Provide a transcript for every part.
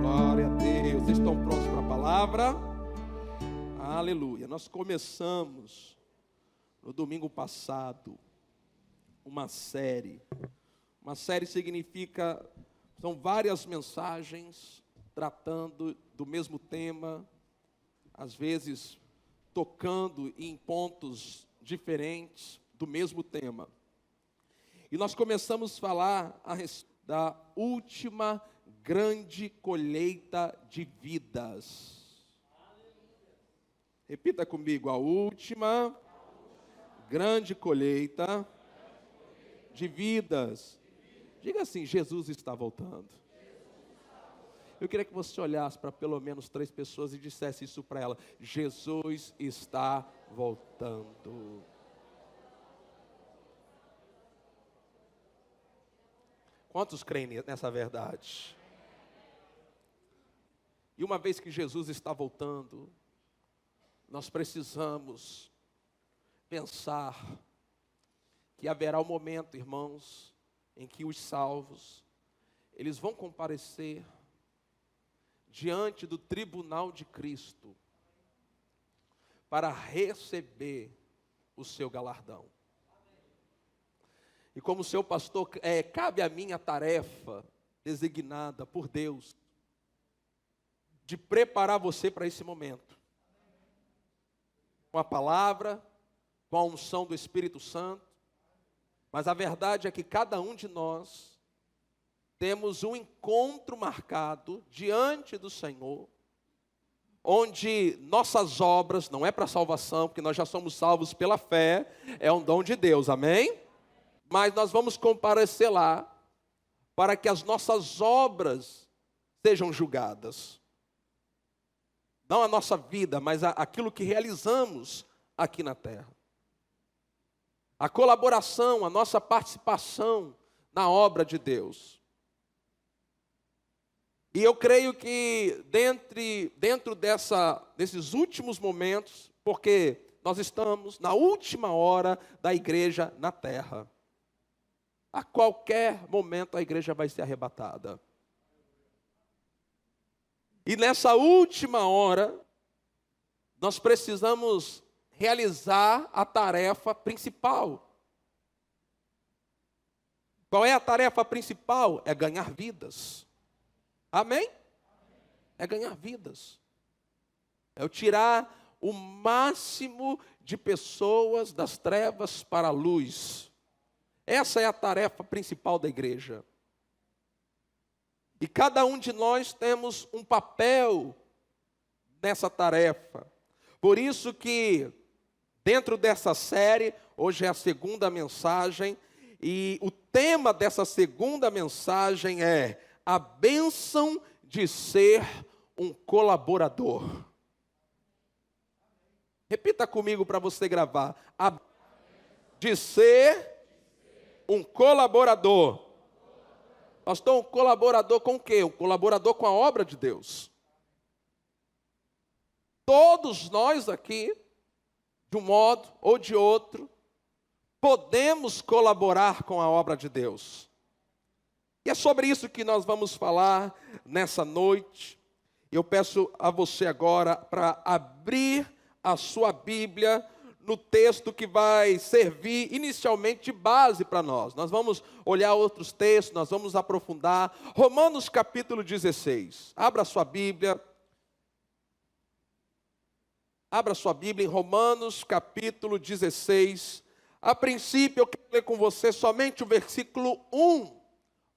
Glória a Deus. Vocês estão prontos para a palavra? Aleluia. Nós começamos no domingo passado uma série. Uma série significa, são várias mensagens tratando do mesmo tema, às vezes tocando em pontos diferentes do mesmo tema. E nós começamos a falar da última grande colheita de vidas. Repita comigo, a última grande colheita de vidas. Diga assim, Jesus está voltando. Eu queria que você olhasse para pelo menos 3 pessoas e dissesse isso para ela. Jesus está voltando. Quantos creem nessa verdade? E uma vez que Jesus está voltando, nós precisamos pensar que haverá um momento, irmãos, em que os salvos, eles vão comparecer diante do tribunal de Cristo para receber o seu galardão. E como seu pastor, cabe a mim a tarefa designada por Deus de preparar você para esse momento. Com a palavra, com a unção do Espírito Santo. Mas a verdade é que cada um de nós temos um encontro marcado diante do Senhor, onde nossas obras, não é para salvação, porque nós já somos salvos pela fé, é um dom de Deus, amém? Mas nós vamos comparecer lá, para que as nossas obras sejam julgadas. Não a nossa vida, mas aquilo que realizamos aqui na terra. A colaboração, a nossa participação na obra de Deus. E eu creio que dentro desses últimos momentos, porque nós estamos na última hora da igreja na terra. A qualquer momento a igreja vai ser arrebatada. E nessa última hora, nós precisamos realizar a tarefa principal. Qual é a tarefa principal? É ganhar vidas. Amém? É ganhar vidas. É eu tirar o máximo de pessoas das trevas para a luz. Essa é a tarefa principal da igreja. E cada um de nós temos um papel nessa tarefa. Por isso que, dentro dessa série, hoje é a segunda mensagem, e o tema dessa segunda mensagem é a bênção de ser um colaborador. Repita comigo para você gravar. De ser um colaborador. Pastor, um colaborador com o quê? Um colaborador com a obra de Deus. Todos nós aqui, de um modo ou de outro, podemos colaborar com a obra de Deus. E é sobre isso que nós vamos falar nessa noite. Eu peço a você agora para abrir a sua Bíblia no texto que vai servir inicialmente de base para nós. Nós vamos olhar outros textos, nós vamos aprofundar. Romanos capítulo 16. Abra sua Bíblia. Abra sua Bíblia em Romanos capítulo 16. A princípio eu quero ler com você somente o versículo 1.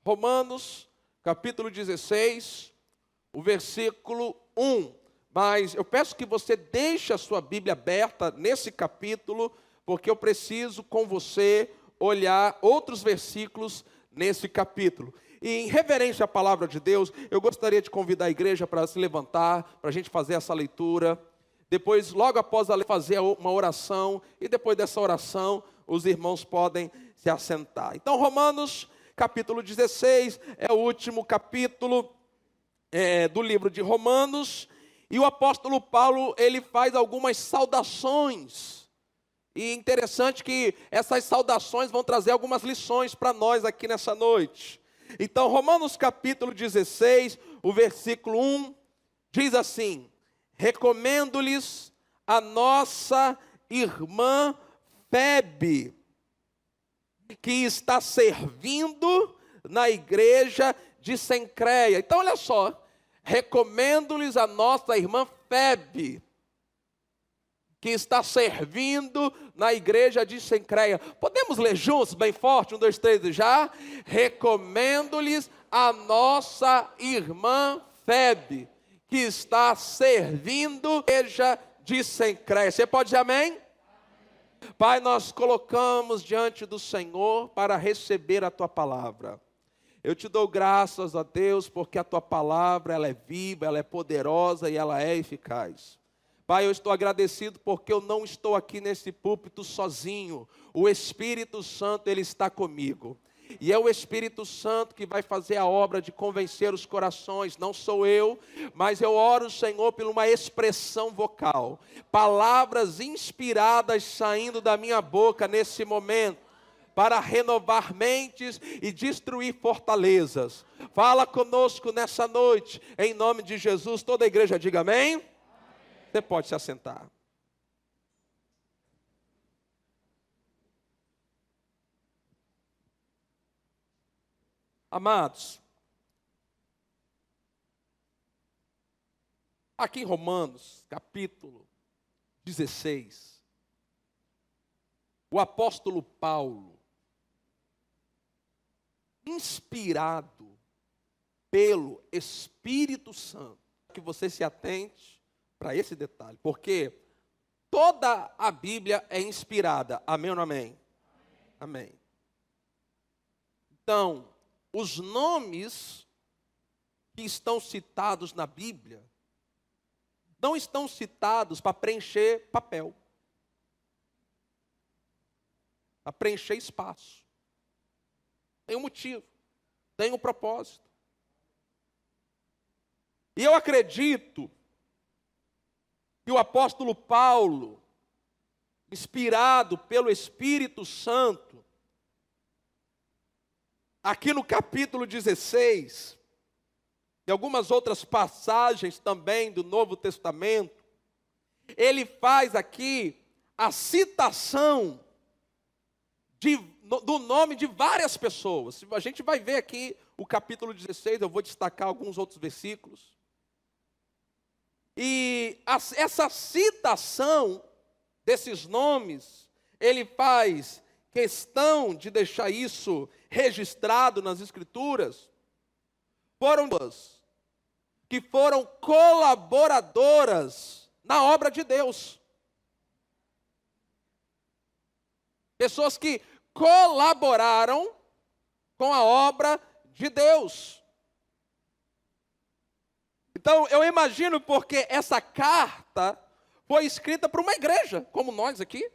Romanos capítulo 16, o versículo 1. Mas eu peço que você deixe a sua Bíblia aberta nesse capítulo, porque eu preciso com você olhar outros versículos nesse capítulo. E em reverência à palavra de Deus, eu gostaria de convidar a igreja para se levantar, para a gente fazer essa leitura. Depois, logo após a fazer uma oração, e depois dessa oração, os irmãos podem se assentar. Então, Romanos capítulo 16 é o último capítulo do livro de Romanos. E o apóstolo Paulo, ele faz algumas saudações E interessante que essas saudações vão trazer algumas lições para nós aqui nessa noite. Então, Romanos capítulo 16, o versículo 1, diz assim: recomendo-lhes a nossa irmã Febe, que está servindo na igreja de Cencreia. Então, olha só, recomendo-lhes a nossa irmã Febe, que está servindo na igreja de Cencreia. Podemos ler juntos, bem forte? 1, 2, 3 e já. Recomendo-lhes a nossa irmã Febe, que está servindo na igreja de Cencreia. Você pode dizer amém? Pai, nós colocamos diante do Senhor para receber a Tua palavra. Eu te dou graças a Deus, porque a Tua palavra, ela é viva, ela é poderosa e ela é eficaz. Pai, eu estou agradecido porque eu não estou aqui nesse púlpito sozinho. O Espírito Santo, Ele está comigo. E é o Espírito Santo que vai fazer a obra de convencer os corações. Não sou eu, mas eu oro, Senhor, por uma expressão vocal. Palavras inspiradas saindo da minha boca nesse momento, para renovar mentes e destruir fortalezas. Fala conosco nessa noite, em nome de Jesus. Toda a igreja diga amém. Você pode se assentar. Amados, aqui em Romanos, capítulo 16, o apóstolo Paulo, inspirado pelo Espírito Santo, que você se atente para esse detalhe, porque toda a Bíblia é inspirada, amém ou não amém? Amém. Então, os nomes que estão citados na Bíblia, não estão citados para preencher papel, para preencher espaço. Tem um motivo, tem um propósito. E eu acredito que o apóstolo Paulo, inspirado pelo Espírito Santo, aqui no capítulo 16, e algumas outras passagens também do Novo Testamento, ele faz aqui a citação do nome de várias pessoas. A gente vai ver aqui o capítulo 16, eu vou destacar alguns outros versículos. E essa citação desses nomes, ele faz questão de deixar isso registrado nas Escrituras. Foram pessoas que foram colaboradoras na obra de Deus. Pessoas que colaboraram com a obra de Deus. Então, eu imagino porque essa carta foi escrita para uma igreja, como nós aqui.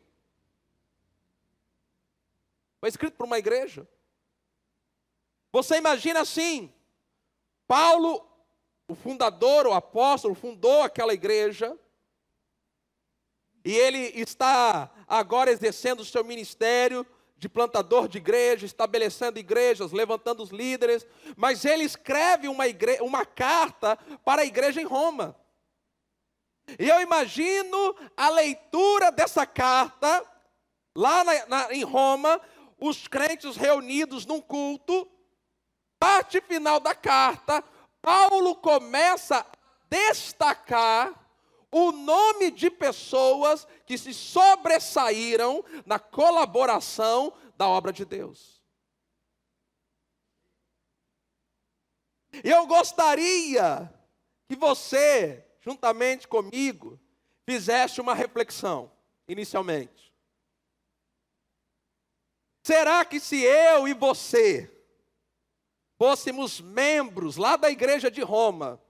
Foi escrita para uma igreja. Você imagina assim, Paulo, o fundador, o apóstolo, fundou aquela igreja, e ele está agora exercendo o seu ministério de plantador de igreja, estabelecendo igrejas, levantando os líderes, mas ele escreve uma carta para a igreja em Roma. E eu imagino a leitura dessa carta, lá em Roma, os crentes reunidos num culto, parte final da carta, Paulo começa a destacar o nome de pessoas que se sobressaíram na colaboração da obra de Deus. E eu gostaria que você, juntamente comigo, fizesse uma reflexão, inicialmente. Será que se eu e você fôssemos membros lá da igreja de Roma,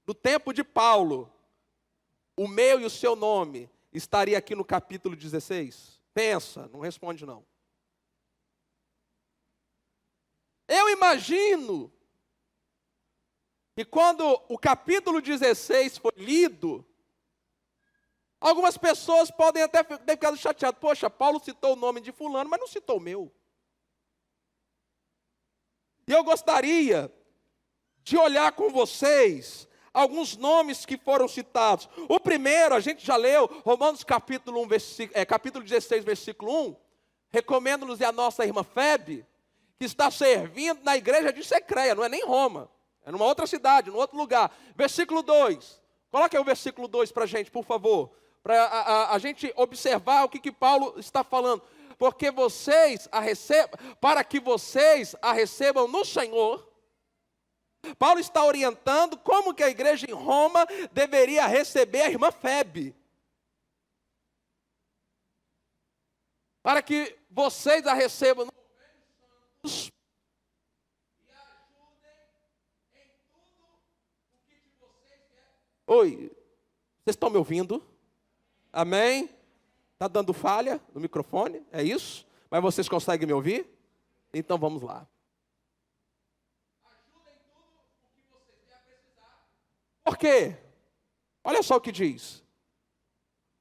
no tempo de Paulo, o meu e o seu nome estaria aqui no capítulo 16? Pensa, não responde não. Eu imagino que quando o capítulo 16 foi lido, Algumas pessoas podem até ter ficado chateadas. Poxa, Paulo citou o nome de fulano, mas não citou o meu. E eu gostaria de olhar com vocês alguns nomes que foram citados. O primeiro, a gente já leu, Romanos capítulo 1, capítulo 16, versículo 1. Recomendo-nos a nossa irmã Febe, que está servindo na igreja de Secreia, não é nem Roma. É numa outra cidade, num outro lugar. Versículo 2. Coloque aí o versículo 2 para a gente, por favor. Para a gente observar o que Paulo está falando. Porque vocês a recebam, para que vocês a recebam no Senhor. Paulo está orientando como que a igreja em Roma deveria receber a irmã Febe. Para que vocês a recebam no Santos e ajudem em tudo o que de vocês quer. Oi, vocês estão me ouvindo? Amém? Está dando falha no microfone? É isso? Mas vocês conseguem me ouvir? Então vamos lá. Ajudem tudo o que vocês vier precisar. Por quê? Olha só o que diz.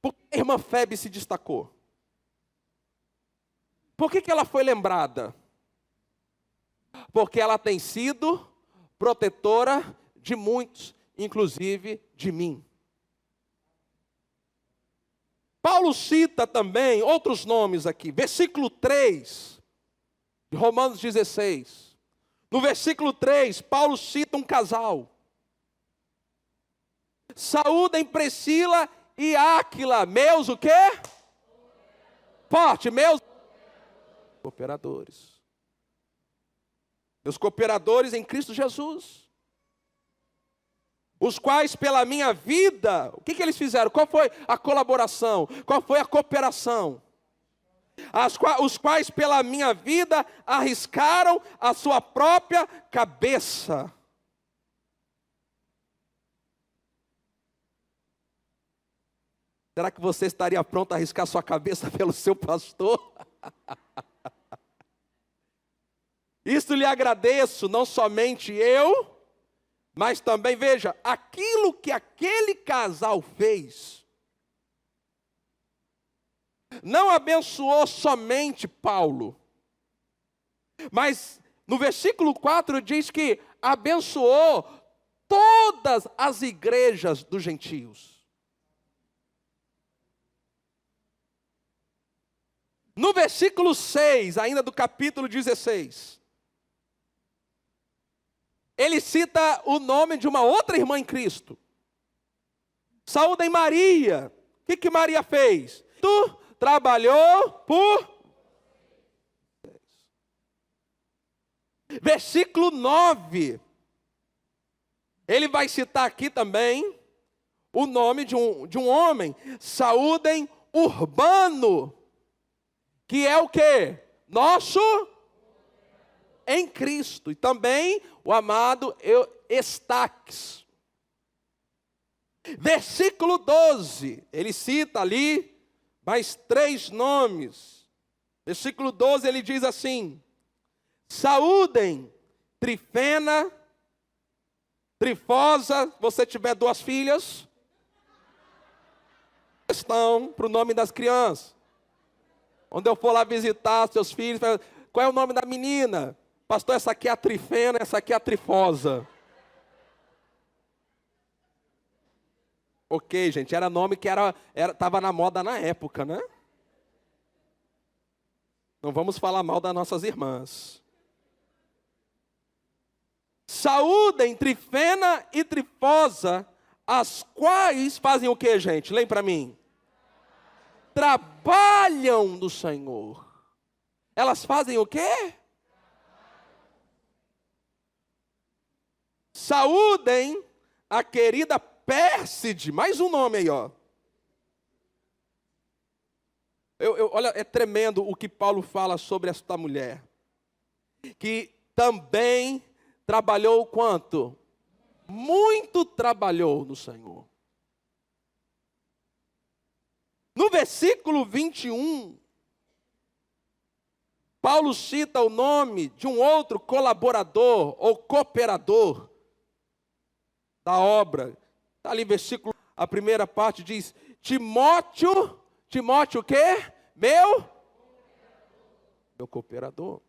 Por que a irmã Febe se destacou? Por que ela foi lembrada? Porque ela tem sido protetora de muitos, inclusive de mim. Paulo cita também outros nomes aqui. Versículo 3, de Romanos 16. No versículo 3, Paulo cita um casal. Saúdem Priscila e Áquila, meus o quê? Forte, meus cooperadores. Meus cooperadores em Cristo Jesus. Os quais pela minha vida, o que eles fizeram? Qual foi a colaboração? Qual foi a cooperação? Os quais pela minha vida arriscaram a sua própria cabeça. Será que você estaria pronto a arriscar sua cabeça pelo seu pastor? Isso lhe agradeço, não somente eu, mas também, veja, aquilo que aquele casal fez, não abençoou somente Paulo, mas no versículo 4 diz que abençoou todas as igrejas dos gentios. No versículo 6, ainda do capítulo 16, ele cita o nome de uma outra irmã em Cristo. Saúdem Maria. O que Maria fez? Tu trabalhou por... Versículo 9. Ele vai citar aqui também o nome de um homem. Saúdem Urbano. Que é o quê? Nosso em Cristo. E também o amado Estaques. Versículo 12. Ele cita ali mais 3 nomes. Versículo 12 ele diz assim: saúdem Trifena, Trifosa. Se você tiver 2 filhas, estão para o nome das crianças. Onde eu for lá visitar seus filhos, qual é o nome da menina? Pastor, essa aqui é a Trifena, essa aqui é a Trifosa. Ok, gente, era nome que estava na moda na época, né? Não vamos falar mal das nossas irmãs. Saúdem Trifena e Trifosa, as quais fazem o que, gente? Leia para mim. Trabalham no Senhor. Elas fazem o quê? Saúdem a querida Pérside. Mais um nome aí, ó. Olha, é tremendo o que Paulo fala sobre esta mulher. Que também trabalhou quanto? Muito trabalhou no Senhor. No versículo 21, Paulo cita o nome de um outro colaborador ou cooperador da obra. Está ali versículo. a primeira parte diz, Timóteo o quê? Meu cooperador.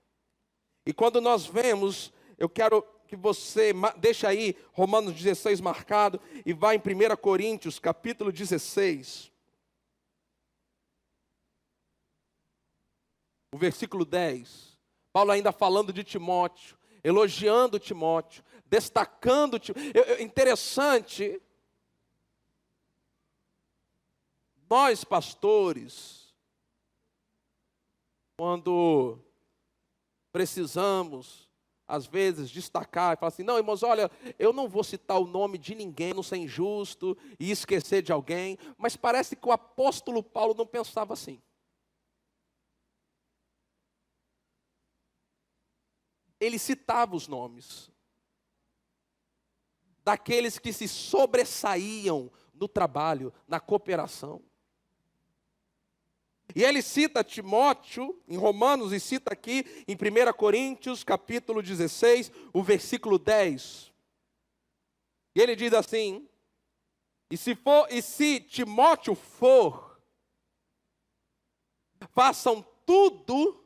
E quando nós vemos, eu quero que você deixe aí Romanos 16 marcado e vá em 1 Coríntios, capítulo 16. O versículo 10. Paulo ainda falando de Timóteo, elogiando Timóteo, destacando Timóteo. Interessante, nós pastores, quando precisamos, às vezes, destacar e falar assim, não, irmãos, olha, eu não vou citar o nome de ninguém, não ser injusto e esquecer de alguém, mas parece que o apóstolo Paulo não pensava assim. Ele citava os nomes daqueles que se sobressaíam no trabalho, na cooperação. E ele cita Timóteo em Romanos e cita aqui em 1 Coríntios, capítulo 16, o versículo 10. E ele diz assim, e se Timóteo for, façam tudo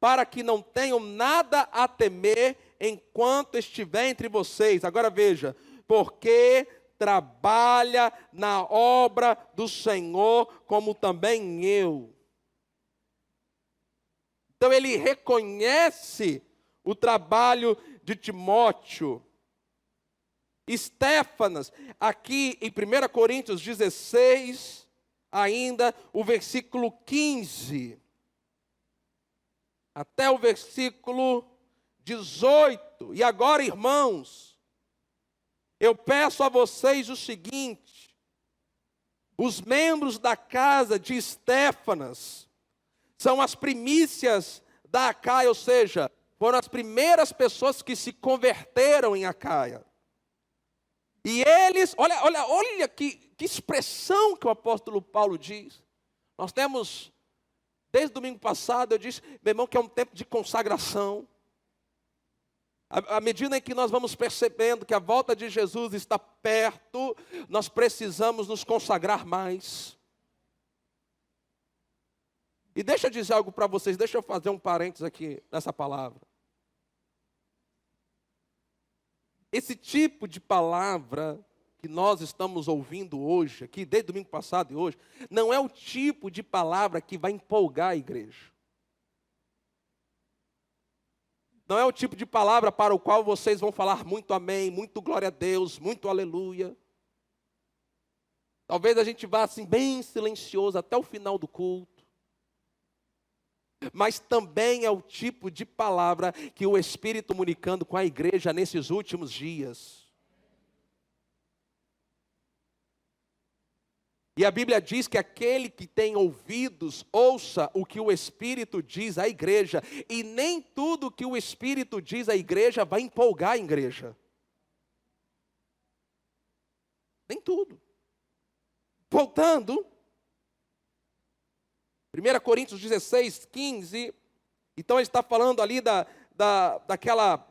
para que não tenham nada a temer enquanto estiver entre vocês. Agora veja, porque trabalha na obra do Senhor, como também eu. Então ele reconhece o trabalho de Timóteo. Estéfanas, aqui em 1 Coríntios 16, ainda o versículo 15, até o versículo 18. E agora, irmãos, eu peço a vocês o seguinte: os membros da casa de Estéfanas são as primícias da Acaia, ou seja, foram as primeiras pessoas que se converteram em Acaia. E eles, olha que expressão que o apóstolo Paulo diz. Nós temos, desde o domingo passado, eu disse, meu irmão, que é um tempo de consagração. À medida em que nós vamos percebendo que a volta de Jesus está perto, nós precisamos nos consagrar mais. E deixa eu dizer algo para vocês, deixa eu fazer um parênteses aqui nessa palavra. Esse tipo de palavra que nós estamos ouvindo hoje, aqui desde domingo passado e hoje, não é o tipo de palavra que vai empolgar a igreja. Não é o tipo de palavra para o qual vocês vão falar muito amém, muito glória a Deus, muito aleluia. Talvez a gente vá assim bem silencioso até o final do culto. Mas também é o tipo de palavra que o Espírito comunicando com a igreja nesses últimos dias. E a Bíblia diz que aquele que tem ouvidos, ouça o que o Espírito diz à igreja. E nem tudo o que o Espírito diz à igreja vai empolgar a igreja. Nem tudo. Voltando, 1 Coríntios 16, 15. Então ele está falando ali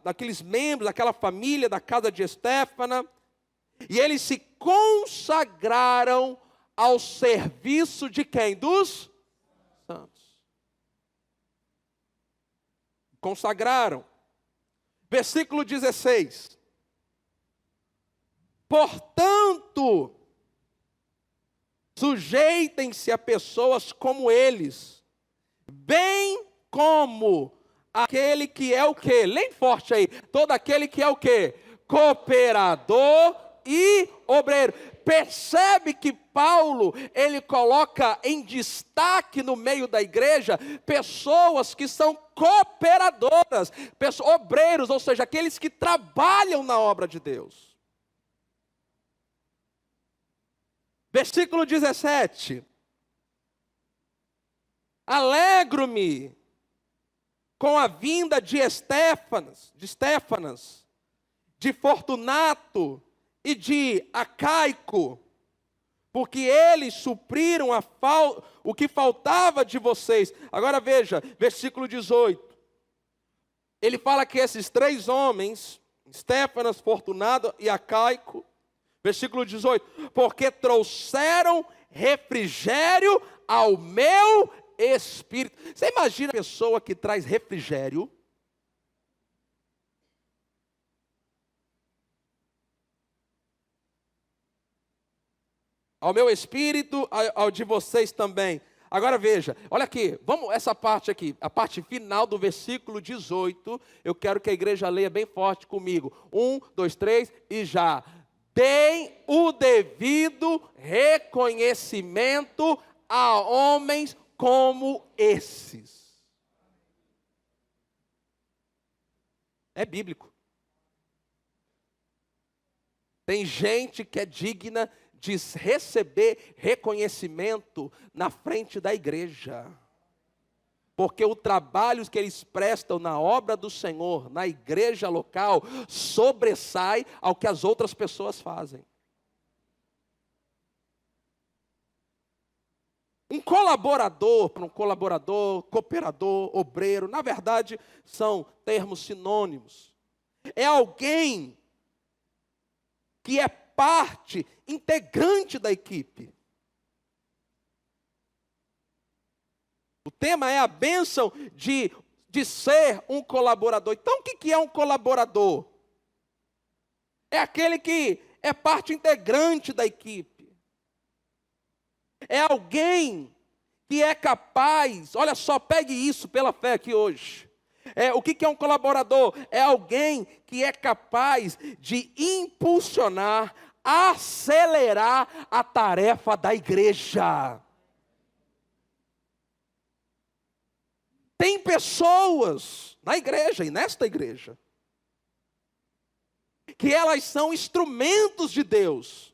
daqueles membros, daquela família da casa de Estéfana. E eles se consagraram ao serviço de quem? Dos santos. Consagraram. Versículo 16. Portanto, sujeitem-se a pessoas como eles, bem como aquele que é o quê? Lê forte aí. Todo aquele que é o quê? Cooperador e obreiro. Percebe que Paulo, ele coloca em destaque no meio da igreja pessoas que são cooperadoras, obreiros, ou seja, aqueles que trabalham na obra de Deus. Versículo 17. Alegro-me com a vinda de Estéfanas, de Fortunato e de Acaico, porque eles supriram o que faltava de vocês. Agora veja, versículo 18. Ele fala que esses três homens, Estéfanas, Fortunato e Acaico, Versículo 18: porque trouxeram refrigério ao meu espírito. Você imagina a pessoa que traz refrigério? Ao meu espírito, ao de vocês também. Agora veja, olha aqui, vamos essa parte aqui, a parte final do versículo 18, eu quero que a igreja leia bem forte comigo. 1, 2, 3 e já. Deem o devido reconhecimento a homens como esses. É bíblico. Tem gente que é digna de receber reconhecimento na frente da igreja. Porque o trabalho que eles prestam na obra do Senhor, na igreja local, sobressai ao que as outras pessoas fazem. Um colaborador, para um colaborador, cooperador, obreiro, na verdade, são termos sinônimos. É alguém que é parte integrante da equipe. O tema é a bênção de ser um colaborador. Então, o que é um colaborador? É aquele que é parte integrante da equipe. É alguém que é capaz, olha só, pegue isso pela fé aqui hoje. O que é um colaborador? É alguém que é capaz de impulsionar, acelerar a tarefa da igreja. Tem pessoas na igreja e nesta igreja que elas são instrumentos de Deus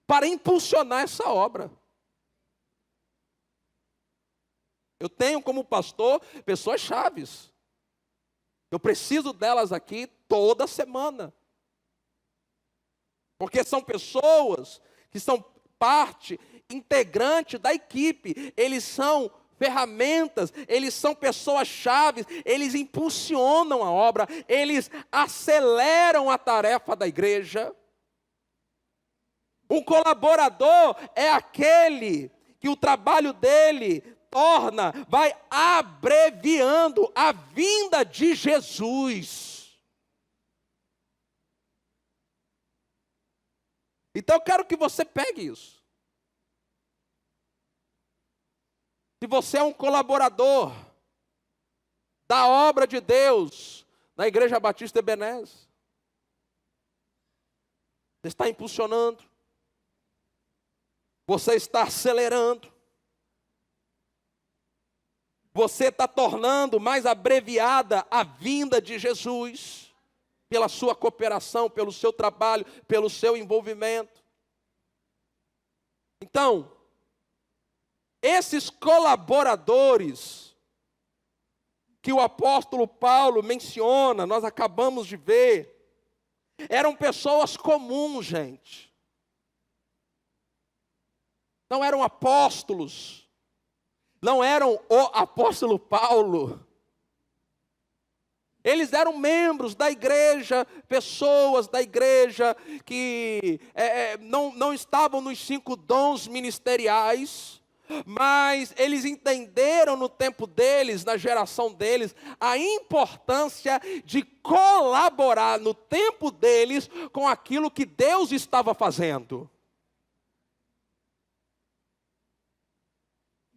para impulsionar essa obra. Eu tenho como pastor pessoas chaves. Eu preciso delas aqui toda semana. Porque são pessoas que são parte integrante da equipe. Eles são ferramentas, eles são pessoas chaves, eles impulsionam a obra, eles aceleram a tarefa da igreja. Um colaborador é aquele que o trabalho dele vai abreviando a vinda de Jesus. Então eu quero que você pegue isso. Se você é um colaborador da obra de Deus na Igreja Batista Ebenezer, você está impulsionando, você está acelerando, você está tornando mais abreviada a vinda de Jesus, pela sua cooperação, pelo seu trabalho, pelo seu envolvimento. Então, esses colaboradores que o apóstolo Paulo menciona, nós acabamos de ver, eram pessoas comuns, gente. Não eram apóstolos, não eram o apóstolo Paulo. Eles eram membros da igreja, pessoas da igreja que não estavam nos 5 dons ministeriais, mas eles entenderam no tempo deles, na geração deles, a importância de colaborar no tempo deles com aquilo que Deus estava fazendo.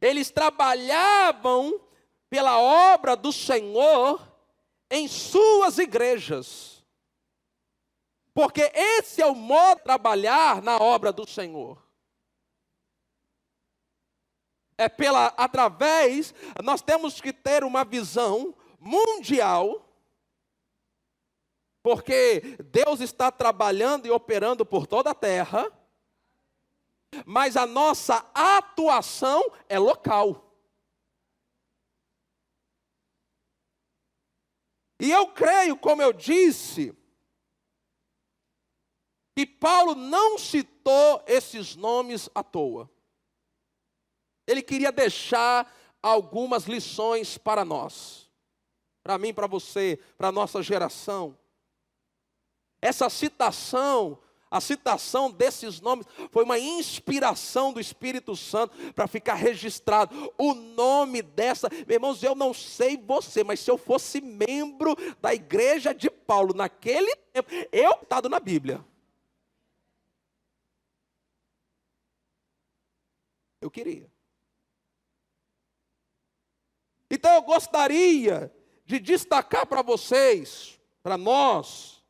Eles trabalhavam pela obra do Senhor em suas igrejas. Porque esse é o modo de trabalhar na obra do Senhor. Nós temos que ter uma visão mundial, porque Deus está trabalhando e operando por toda a terra, mas a nossa atuação é local. E eu creio, como eu disse, que Paulo não citou esses nomes à toa. Ele queria deixar algumas lições para nós, para mim, para você, para a nossa geração. Essa citação A citação desses nomes foi uma inspiração do Espírito Santo para ficar registrado. O nome dessa, meus irmãos, eu não sei você, mas se eu fosse membro da igreja de Paulo naquele tempo, eu estava na Bíblia. Eu queria. Então eu gostaria de destacar para vocês, para nós,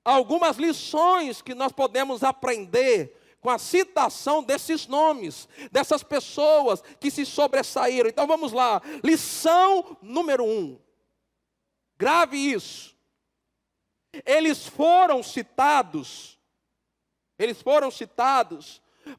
algumas lições que nós podemos aprender com a citação desses nomes, dessas pessoas que se sobressaíram. Então vamos lá, lição número 1. Grave isso. Eles foram citados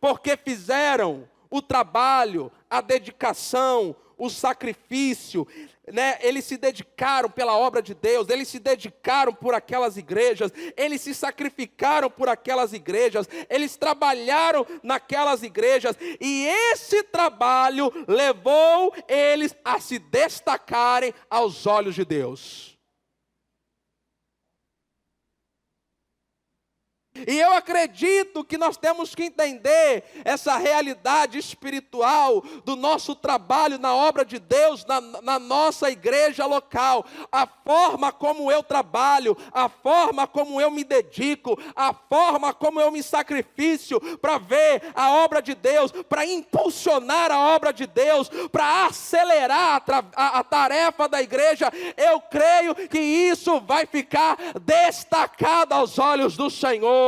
porque fizeram o trabalho, a dedicação, o sacrifício, né? Eles se dedicaram pela obra de Deus, eles se dedicaram por aquelas igrejas, eles se sacrificaram por aquelas igrejas, eles trabalharam naquelas igrejas, e esse trabalho levou eles a se destacarem aos olhos de Deus. E eu acredito que nós temos que entender essa realidade espiritual do nosso trabalho na obra de Deus, na nossa igreja local. A forma como eu trabalho, a forma como eu me dedico, a forma como eu me sacrifício para ver a obra de Deus, para impulsionar a obra de Deus, para acelerar a tarefa da igreja. Eu creio que isso vai ficar destacado aos olhos do Senhor.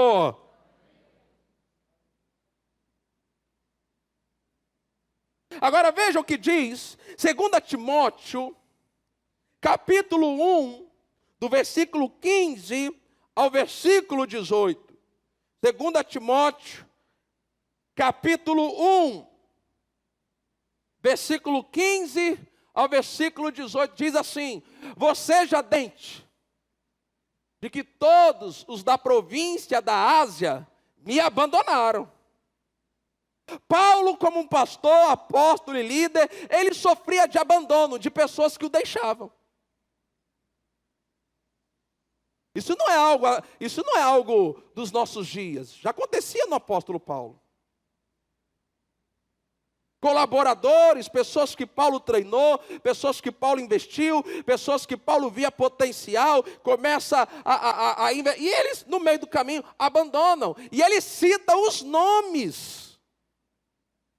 Agora veja o que diz 2 Timóteo, capítulo 1, do versículo 15 ao versículo 18. 2 Timóteo, capítulo 1, versículo 15 ao versículo 18, diz assim: você já dente de que todos os da província da Ásia me abandonaram. Paulo, como um pastor, apóstolo e líder, ele sofria de abandono de pessoas que o deixavam. Isso não é algo dos nossos dias. Já acontecia no apóstolo Paulo. Colaboradores, pessoas que Paulo treinou, pessoas que Paulo investiu, pessoas que Paulo via potencial, começa a investir, e eles no meio do caminho abandonam, e ele cita os nomes,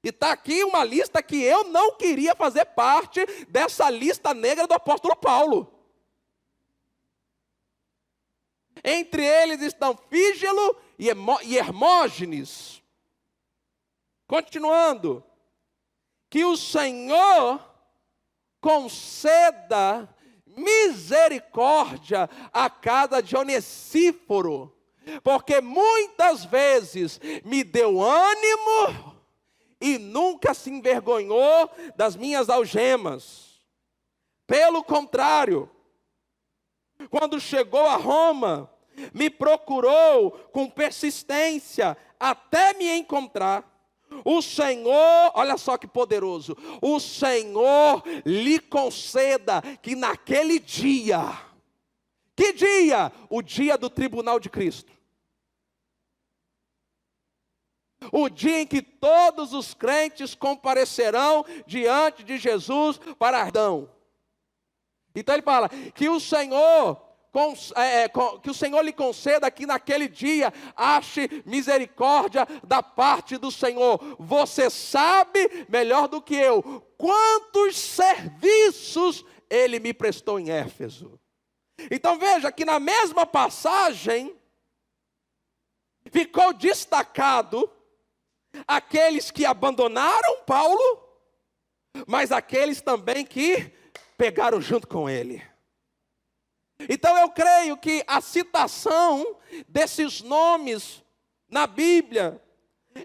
e está aqui uma lista que eu não queria fazer parte dessa lista negra do apóstolo Paulo. Entre eles estão Fígelo e Hermógenes. Continuando, que o Senhor conceda misericórdia à casa de Onesíforo, porque muitas vezes me deu ânimo e nunca se envergonhou das minhas algemas. Pelo contrário, quando chegou a Roma, me procurou com persistência até me encontrar. O Senhor, olha só que poderoso, o Senhor lhe conceda que naquele dia, que dia? O dia do tribunal de Cristo. O dia em que todos os crentes comparecerão diante de Jesus para Adão. Então ele fala que o Senhor lhe conceda que naquele dia ache misericórdia da parte do Senhor. Você sabe melhor do que eu quantos serviços ele me prestou em Éfeso. Então veja que na mesma passagem ficou destacado aqueles que abandonaram Paulo, mas aqueles também que pegaram junto com ele. Então eu creio que a citação desses nomes na Bíblia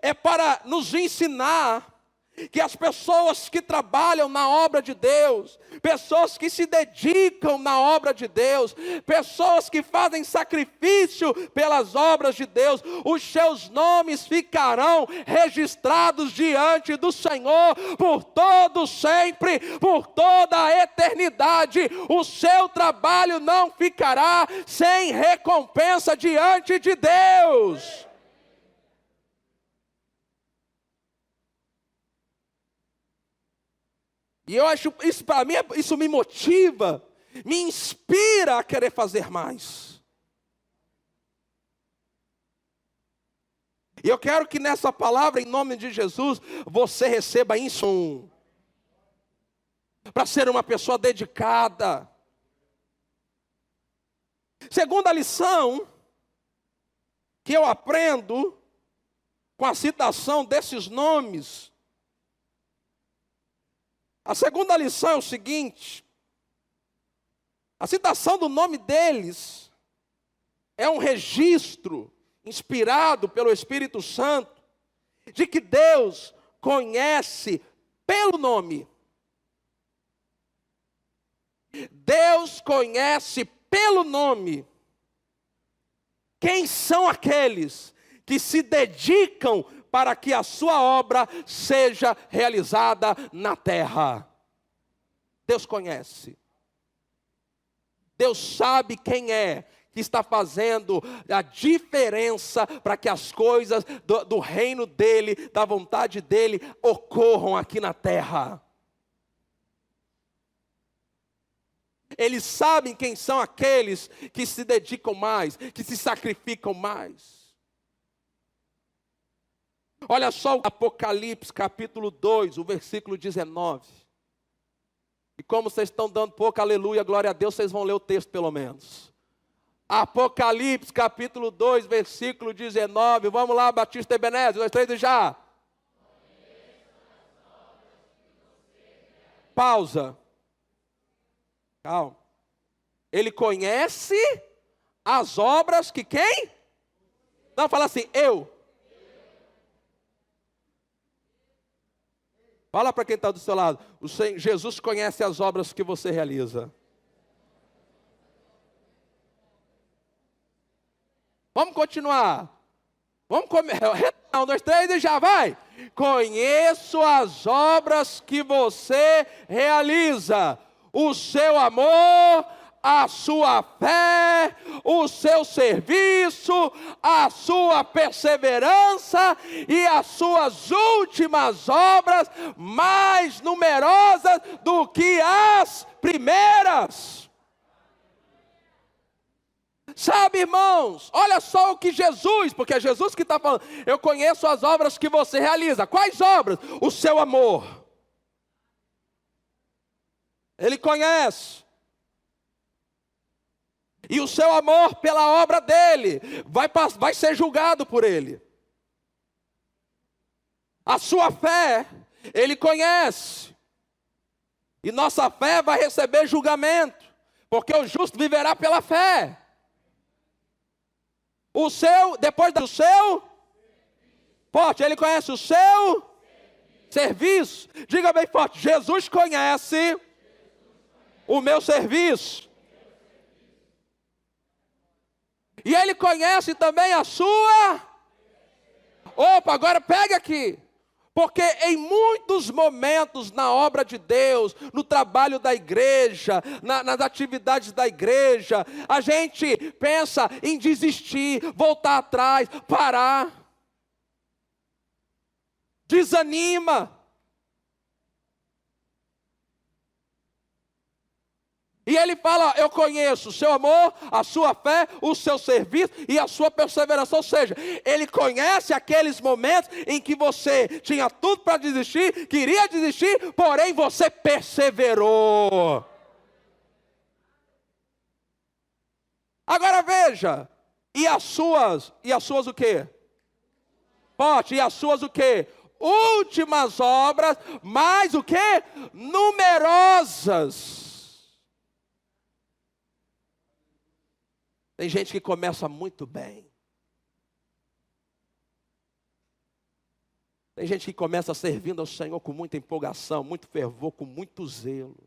é para nos ensinar que as pessoas que trabalham na obra de Deus, pessoas que se dedicam na obra de Deus, pessoas que fazem sacrifício pelas obras de Deus, os seus nomes ficarão registrados diante do Senhor por todo sempre, por toda a eternidade. O seu trabalho não ficará sem recompensa diante de Deus. E eu acho, isso para mim, isso me motiva, me inspira a querer fazer mais. E eu quero que nessa palavra, em nome de Jesus, você receba isso para ser uma pessoa dedicada. Segunda lição que eu aprendo com a citação desses nomes. A segunda lição é o seguinte: a citação do nome deles é um registro inspirado pelo Espírito Santo de que Deus conhece pelo nome. Deus conhece pelo nome quem são aqueles que se dedicam para que a sua obra seja realizada na terra. Deus conhece. Deus sabe quem é que está fazendo a diferença para que as coisas do reino dele, da vontade dele, ocorram aqui na terra. Eles sabem quem são aqueles que se dedicam mais, que se sacrificam mais. Olha só o Apocalipse capítulo 2, o versículo 19. E como vocês estão dando pouco aleluia, glória a Deus, vocês vão ler o texto pelo menos. Apocalipse capítulo 2, versículo 19. Vamos lá, Batista Ebenezer, 1, 2, 3 e já. Pausa. Calma. Ele conhece as obras que quem? Não, fala assim, eu. Fala para quem está do seu lado. O Senhor, Jesus conhece as obras que você realiza. Vamos continuar. Vamos comer. 1, 2, 3 e já vai. Conheço as obras que você realiza. O seu amor, a sua fé, o seu serviço, a sua perseverança e as suas últimas obras mais numerosas do que as primeiras. Sabe, irmãos, olha só o que Jesus, porque é Jesus que está falando, eu conheço as obras que você realiza. Quais obras? O seu amor. Ele conhece. E o seu amor pela obra dele vai ser julgado por ele. A sua fé, ele conhece. E nossa fé vai receber julgamento, porque o justo viverá pela fé. O seu, depois do seu, forte, ele conhece o seu serviço. Diga bem forte, Jesus conhece o meu serviço. E ele conhece também a sua. Opa, agora pega aqui. Porque em muitos momentos na obra de Deus, no trabalho da igreja, nas atividades da igreja, a gente pensa em desistir, voltar atrás, parar. Desanima. E ele fala, eu conheço o seu amor, a sua fé, o seu serviço e a sua perseverança. Ou seja, ele conhece aqueles momentos em que você tinha tudo para desistir, queria desistir, porém você perseverou. Agora veja, e as suas o quê? Forte, e as suas o quê? Últimas obras, mais o quê? Numerosas. Tem gente que começa muito bem. Tem gente que começa servindo ao Senhor com muita empolgação, muito fervor, com muito zelo,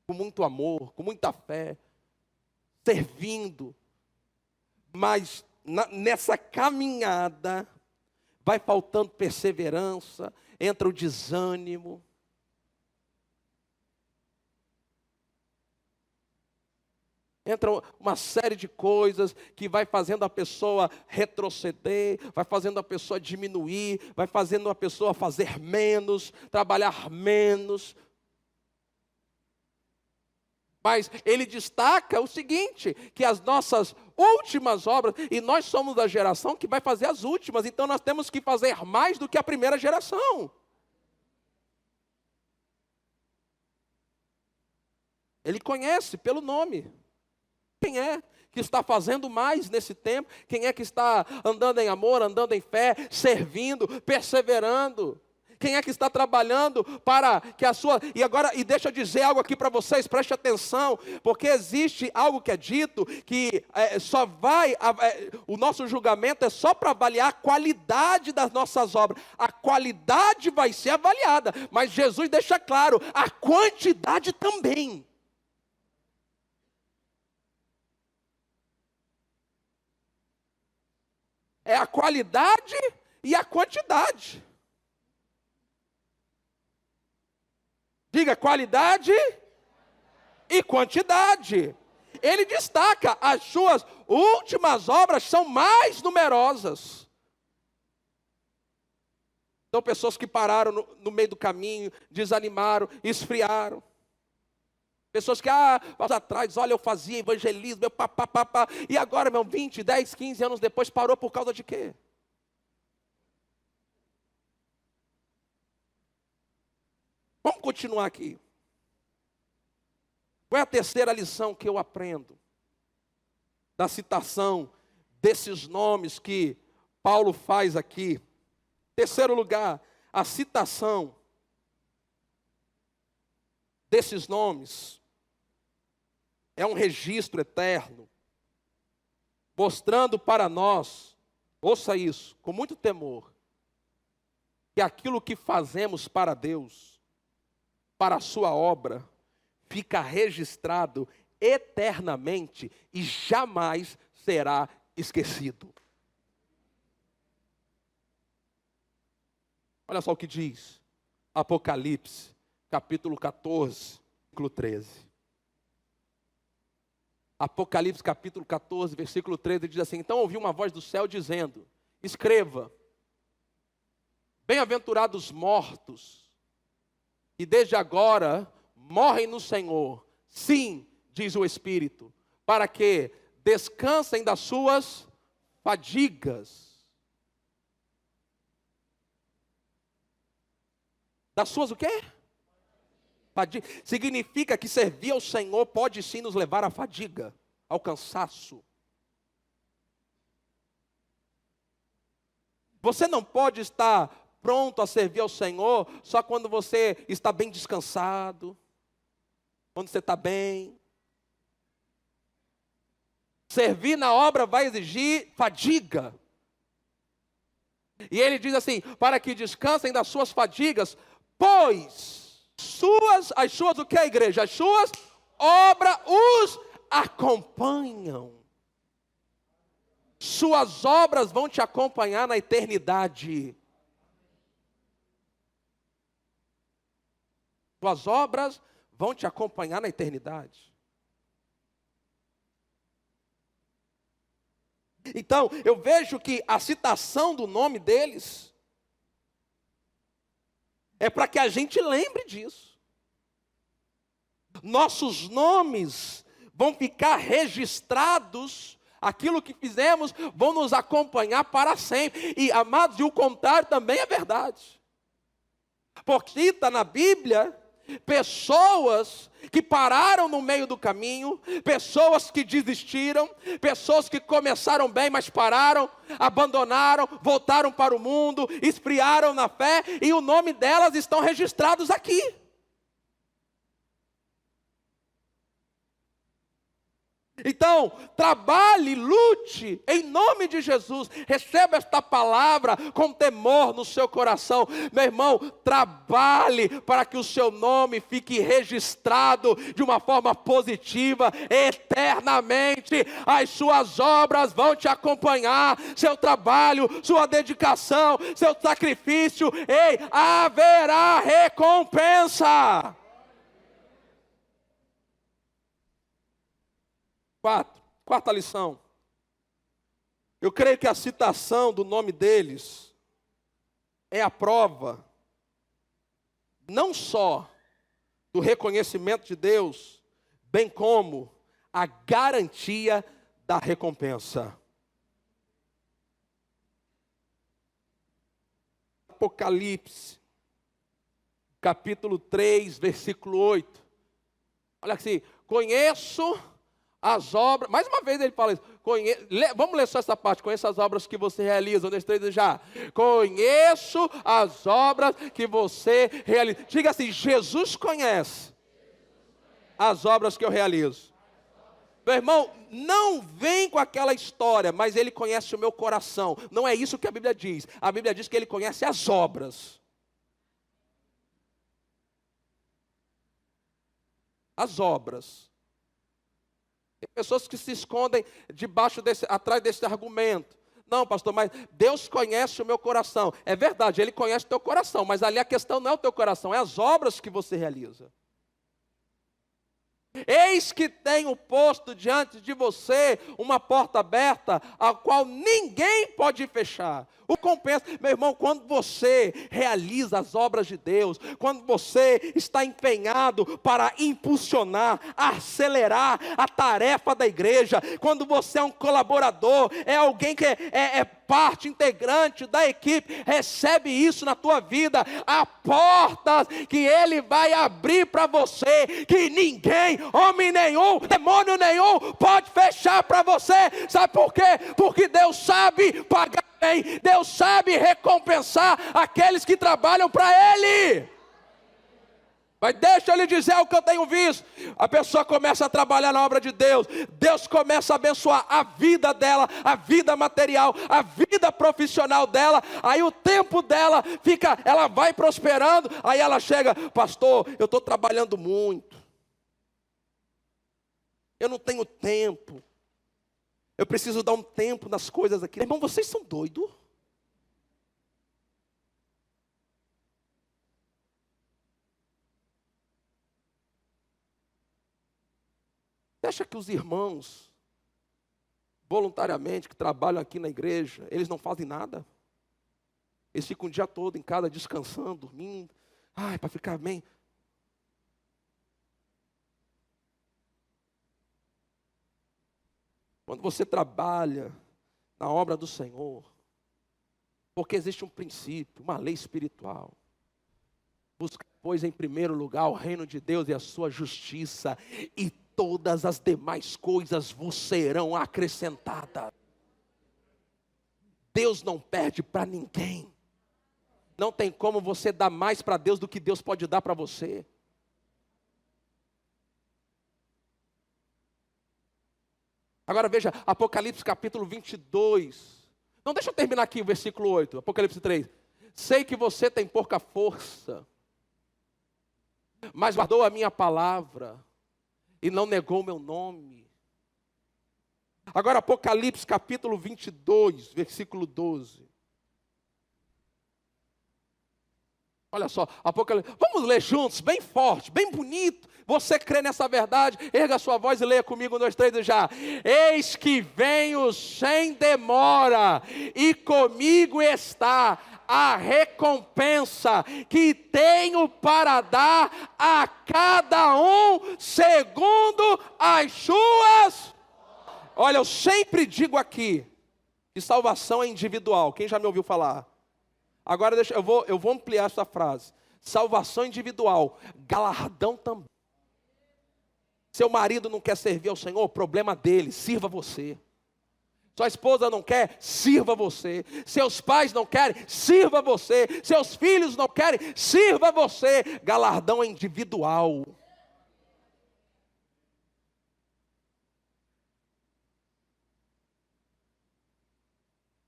com muito amor, com muita fé, servindo. Mas nessa caminhada vai faltando perseverança, entra o desânimo. Entra uma série de coisas que vai fazendo a pessoa retroceder, vai fazendo a pessoa diminuir, vai fazendo a pessoa fazer menos, trabalhar menos. Mas ele destaca o seguinte, que as nossas últimas obras, e nós somos da geração que vai fazer as últimas, então nós temos que fazer mais do que a primeira geração. Ele conhece pelo nome. Quem é que está fazendo mais nesse tempo? Quem é que está andando em amor, andando em fé, servindo, perseverando? Quem é que está trabalhando para que a sua... E deixa eu dizer algo aqui para vocês, preste atenção, porque existe algo que é dito, que o nosso julgamento é só para avaliar a qualidade das nossas obras. A qualidade vai ser avaliada, mas Jesus deixa claro, a quantidade também. É a qualidade e a quantidade. Diga qualidade e quantidade. Ele destaca, as suas últimas obras são mais numerosas. Então, pessoas que pararam no meio do caminho, desanimaram, esfriaram. Pessoas que, mais atrás, olha, eu fazia evangelismo, e agora, 20, 10, 15 anos depois, parou por causa de quê? Vamos continuar aqui. Qual é a terceira lição que eu aprendo da citação desses nomes que Paulo faz aqui? Terceiro lugar, a citação desses nomes é um registro eterno, mostrando para nós, ouça isso, com muito temor, que aquilo que fazemos para Deus, para a sua obra, fica registrado eternamente e jamais será esquecido. Olha só o que diz Apocalipse, capítulo 14, versículo 13. Apocalipse, capítulo 14, versículo 13, diz assim: então ouvi uma voz do céu dizendo, escreva, bem-aventurados os mortos, e desde agora morrem no Senhor, sim, diz o Espírito, para que descansem das suas fadigas. Das suas o quê? Fadiga. Significa que servir ao Senhor pode sim nos levar à fadiga, ao cansaço. Você não pode estar pronto a servir ao Senhor só quando você está bem descansado, quando você está bem. Servir na obra vai exigir fadiga. E ele diz assim, para que descansem das suas fadigas, pois as suas o que é a igreja? As suas obras os acompanham. Suas obras vão te acompanhar na eternidade. Suas obras vão te acompanhar na eternidade. Então, eu vejo que a citação do nome deles é para que a gente lembre disso. Nossos nomes vão ficar registrados, aquilo que fizemos vão nos acompanhar para sempre. E, amados, e o contrário também é verdade. Porque cita na Bíblia pessoas que pararam no meio do caminho, pessoas que desistiram, pessoas que começaram bem, mas pararam, abandonaram, voltaram para o mundo, esfriaram na fé, e o nome delas estão registrados aqui. Então, trabalhe, lute, em nome de Jesus, receba esta palavra com temor no seu coração. Meu irmão, trabalhe para que o seu nome fique registrado de uma forma positiva, eternamente. As suas obras vão te acompanhar, seu trabalho, sua dedicação, seu sacrifício, haverá recompensa. Quarta lição. Eu creio que a citação do nome deles é a prova, não só do reconhecimento de Deus, bem como a garantia da recompensa. Apocalipse, capítulo 3, versículo 8. Olha assim, conheço as obras, mais uma vez ele fala isso, vamos ler só essa parte, conheço as obras que você realiza, onde estou já, conheço as obras que você realiza, diga assim, Jesus conhece as obras que eu realizo. Meu irmão, não vem com aquela história, mas ele conhece o meu coração, não é isso que a Bíblia diz que ele conhece as obras. As obras. Tem pessoas que se escondem atrás desse argumento. Não, pastor, mas Deus conhece o meu coração. É verdade, Ele conhece o teu coração, mas ali a questão não é o teu coração, é as obras que você realiza. Eis que tenho posto diante de você uma porta aberta, a qual ninguém pode fechar. O compensa, meu irmão, quando você realiza as obras de Deus, quando você está empenhado para impulsionar, acelerar a tarefa da igreja, quando você é um colaborador, é alguém que é parte integrante da equipe, recebe isso na tua vida, há portas que Ele vai abrir para você, que ninguém, homem nenhum, demônio nenhum, pode fechar para você. Sabe por quê? Porque Deus sabe pagar bem, Deus sabe recompensar aqueles que trabalham para Ele. Mas deixa eu lhe dizer o que eu tenho visto. A pessoa começa a trabalhar na obra de Deus. Deus começa a abençoar a vida dela, a vida material, a vida profissional dela. Aí o tempo dela ela vai prosperando. Aí ela chega, pastor, eu estou trabalhando muito. Eu não tenho tempo. Eu preciso dar um tempo nas coisas aqui. Irmão, vocês são doidos? Você acha que os irmãos, voluntariamente, que trabalham aqui na igreja, eles não fazem nada? Eles ficam o dia todo em casa, descansando, dormindo. Ai, para ficar bem. Quando você trabalha na obra do Senhor, porque existe um princípio, uma lei espiritual. Busca, pois, em primeiro lugar o reino de Deus e a sua justiça, e todas as demais coisas vos serão acrescentadas. Deus não perde para ninguém. Não tem como você dar mais para Deus do que Deus pode dar para você. Agora veja, Apocalipse capítulo 22. Não, deixa eu terminar aqui o versículo 8, Apocalipse 3. Sei que você tem pouca força, mas guardou a minha palavra e não negou o meu nome. Agora Apocalipse capítulo 22, versículo 12. Olha só, Apocalipse. Vamos ler juntos, bem forte, bem bonito. Você crê nessa verdade? Erga a sua voz e leia comigo, 1, 2, 3 já. Eis que venho sem demora, e comigo está a recompensa que tenho para dar a cada um segundo as suas. Olha, eu sempre digo aqui que salvação é individual. Quem já me ouviu falar? Agora eu vou ampliar essa frase. Salvação individual, galardão também. Seu marido não quer servir ao Senhor, problema dele, sirva você. Sua esposa não quer, sirva você. Seus pais não querem, sirva você. Seus filhos não querem, sirva você. Galardão é individual.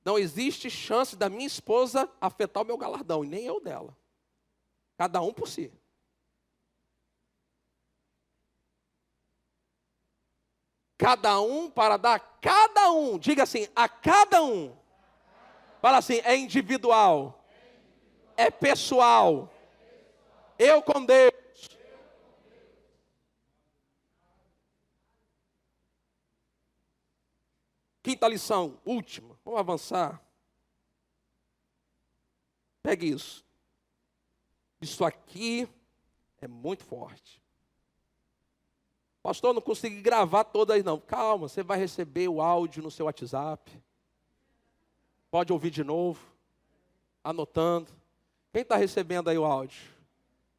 Não existe chance da minha esposa afetar o meu galardão, e nem eu dela. Cada um por si. Cada um para dar cada um. Diga assim, a cada um. Fala assim, é individual. É pessoal. Eu com Deus. Quinta lição, última. Vamos avançar. Pegue isso. Isso aqui é muito forte. Pastor, não consegui gravar todas aí não. Calma, você vai receber o áudio no seu WhatsApp. Pode ouvir de novo, anotando. Quem está recebendo aí o áudio?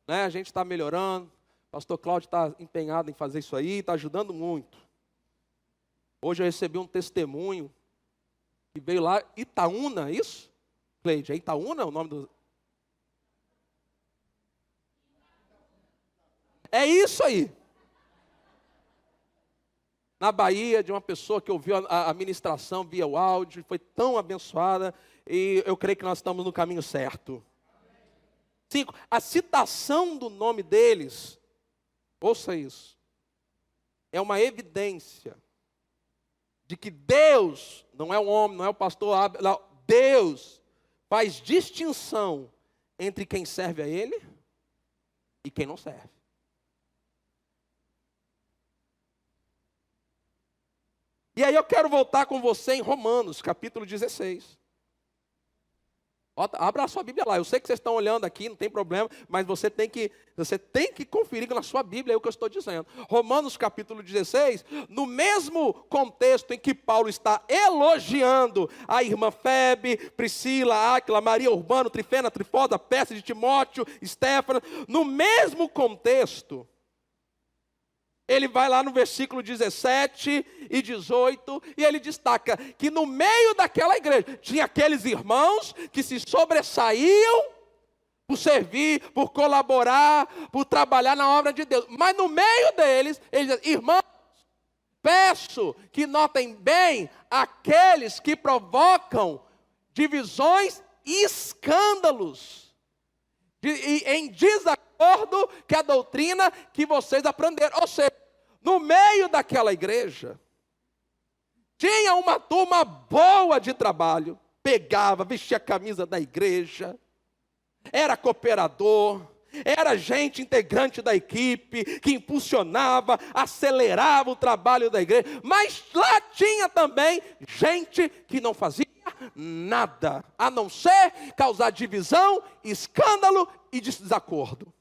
Né? A gente está melhorando. Pastor Cláudio está empenhado em fazer isso aí, está ajudando muito. Hoje eu recebi um testemunho que veio lá, Itaúna, isso? Cleide, é Itaúna o nome do... É isso aí. Na Bahia, de uma pessoa que ouviu a ministração via o áudio, foi tão abençoada, e eu creio que nós estamos no caminho certo. 5, a citação do nome deles, ouça isso, é uma evidência de que Deus, não é o homem, não é o pastor, não, Deus faz distinção entre quem serve a Ele e quem não serve. E aí eu quero voltar com você em Romanos, capítulo 16. Abra a sua Bíblia lá. Eu sei que vocês estão olhando aqui, não tem problema, mas você tem que conferir na sua Bíblia é o que eu estou dizendo. Romanos capítulo 16, no mesmo contexto em que Paulo está elogiando a irmã Febe, Priscila, Áquila, Maria, Urbano, Trifena, Trifosa, Pérside, Timóteo, Estéfana, no mesmo contexto, ele vai lá no versículo 17 e 18, e ele destaca que no meio daquela igreja, tinha aqueles irmãos que se sobressaíam por servir, por colaborar, por trabalhar na obra de Deus. Mas no meio deles, ele diz, irmãos, peço que notem bem aqueles que provocam divisões e escândalos, em desacordo com a doutrina que vocês aprenderam. Ou seja, no meio daquela igreja, tinha uma turma boa de trabalho, pegava, vestia a camisa da igreja, era cooperador, era gente integrante da equipe, que impulsionava, acelerava o trabalho da igreja, mas lá tinha também gente que não fazia nada, a não ser causar divisão, escândalo e desacordo.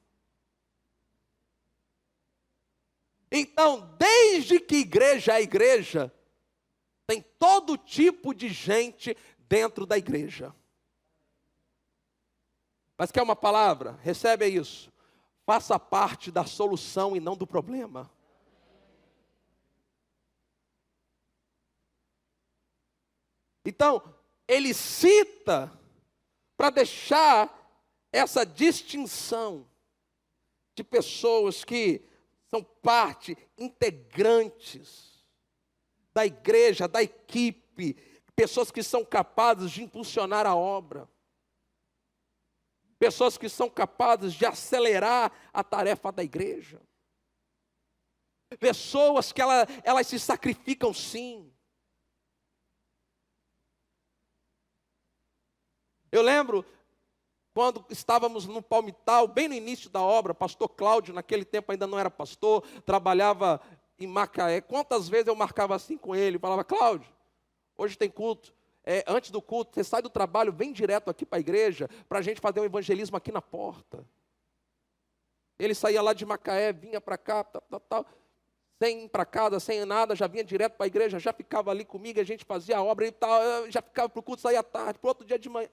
Então, desde que igreja é igreja, tem todo tipo de gente dentro da igreja. Mas quer uma palavra? Recebe isso. Faça parte da solução e não do problema. Então, ele cita para deixar essa distinção de pessoas que são parte, integrantes da igreja, da equipe, pessoas que são capazes de impulsionar a obra, pessoas que são capazes de acelerar a tarefa da igreja, pessoas que elas se sacrificam sim. Eu lembro quando estávamos no Palmital, bem no início da obra, pastor Cláudio, naquele tempo ainda não era pastor, trabalhava em Macaé. Quantas vezes eu marcava assim com ele, falava, Cláudio, hoje tem culto. Antes do culto, você sai do trabalho, vem direto aqui para a igreja, para a gente fazer um evangelismo aqui na porta. Ele saía lá de Macaé, vinha para cá, tal, sem ir para casa, sem nada, já vinha direto para a igreja, já ficava ali comigo, a gente fazia a obra e tal, já ficava para o culto, saía à tarde, para o outro dia de manhã.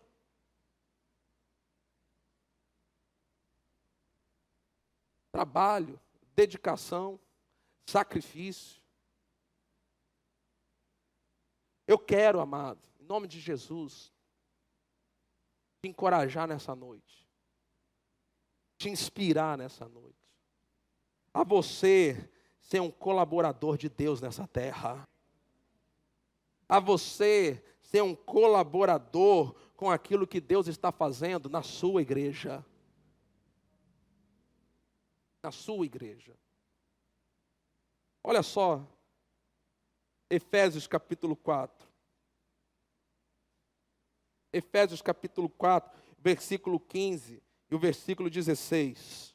Trabalho, dedicação, sacrifício. Eu quero, amado, em nome de Jesus, te encorajar nessa noite, te inspirar nessa noite, a você ser um colaborador de Deus nessa terra, a você ser um colaborador com aquilo que Deus está fazendo na sua igreja. Na sua igreja. Olha só, Efésios capítulo 4. Efésios capítulo 4, versículo 15 e o versículo 16.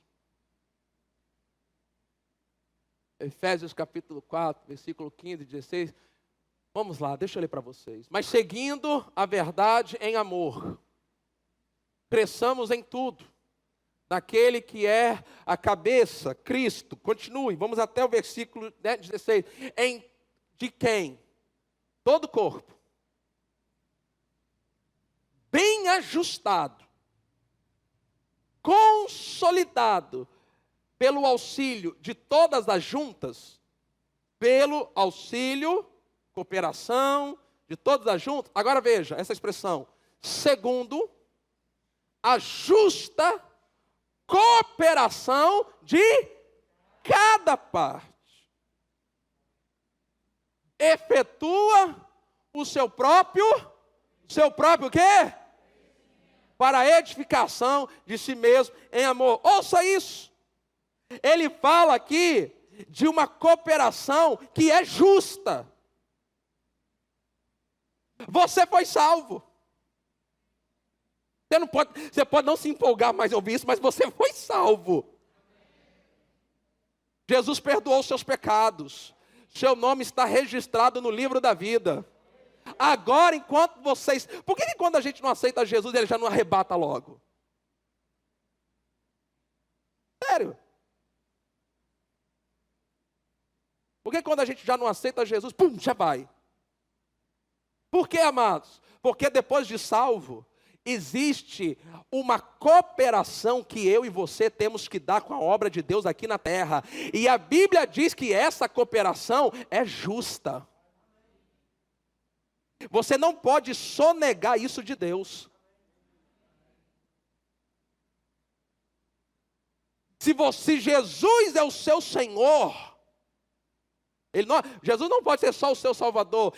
Efésios capítulo 4, versículo 15 e 16. Vamos lá, deixa eu ler para vocês. Mas seguindo a verdade em amor, cresçamos em tudo, naquele que é a cabeça, Cristo. Continue, vamos até o versículo 16. De quem? Todo o corpo, bem ajustado, consolidado, pelo auxílio de todas as juntas, pelo auxílio, cooperação, de todas as juntas. Agora veja essa expressão, segundo a justa cooperação de cada parte. Efetua o seu próprio quê? Para a edificação de si mesmo em amor. Ouça isso. Ele fala aqui de uma cooperação que é justa. Você foi salvo. Você pode não se empolgar mais ouvir isso, mas você foi salvo. Jesus perdoou seus pecados. Seu nome está registrado no livro da vida. Agora, enquanto vocês... Por que quando a gente não aceita Jesus, ele já não arrebata logo? Sério. Por que quando a gente já não aceita Jesus, pum, já vai? Por que, amados? Porque depois de salvo, existe uma cooperação que eu e você temos que dar com a obra de Deus aqui na terra. E a Bíblia diz que essa cooperação é justa. Você não pode sonegar isso de Deus. Se Jesus é o seu Senhor, Jesus não pode ser só o seu Salvador,